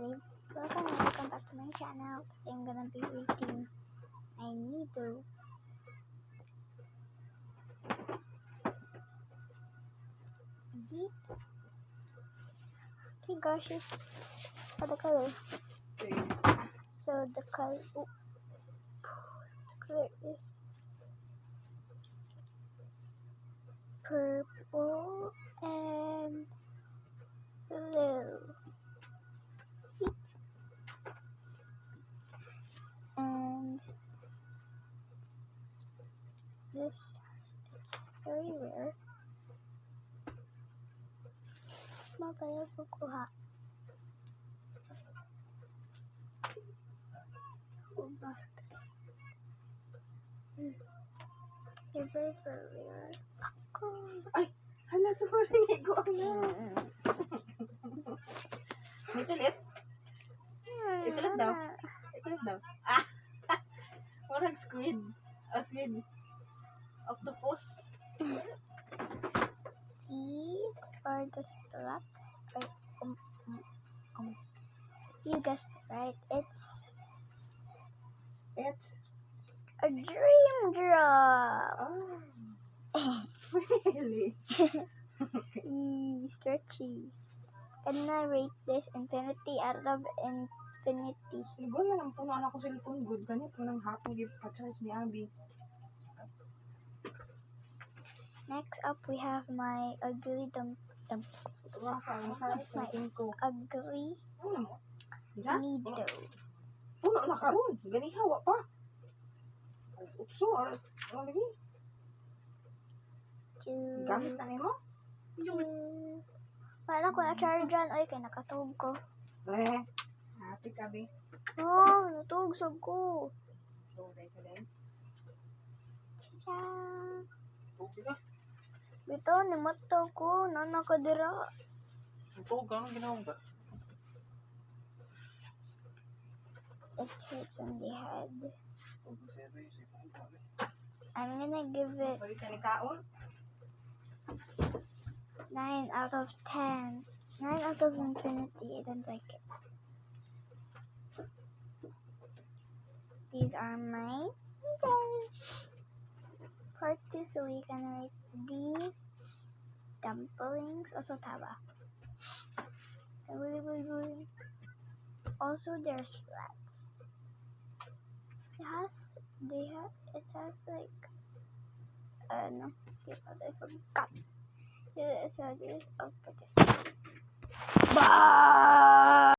today, welcome back to my channel. Today I'm gonna be rating my needles. Yeet. Okay, gosh, for the color. So the color is purple and blue. And this, it's very rare. Mabaya kukuha. They're very rare. Ay, hala, sorry. Go na. May pilit? Ipilit daw. Ipilit daw. Ah! Parang squid. Squid. Octopus. These are the spots. You guessed it right. It's a dream drop. Oh. Really? Stretchy. Can I rate this infinity out of infinity? Good na lang puno anak ko cellphone. Good ganito nang hapon give pa-charge ni Abby. Next up, we have my ugly Sa ugly needle. Puno na karon. Gani hawa pa. Alas 8, alas ano lagi? Gamit na nimo? Wala ko na charge dyan. Ay, kaya nakatulog ko. Happy ka, be. Oh, natulog sab ko. Okay ka din. Tiyang. Okay ka? Bito, nimataw ko. Nanakadira. Natulog ka? Anong ginawa ba? It hurts on the head. I'm gonna give it 9 out of 10. 9 out of infinity. I don't like it. These are my needles. Part 2, so we can rate these dumplings. Also taba. Also there's flats. It has like no, I forgot. So this, Bye.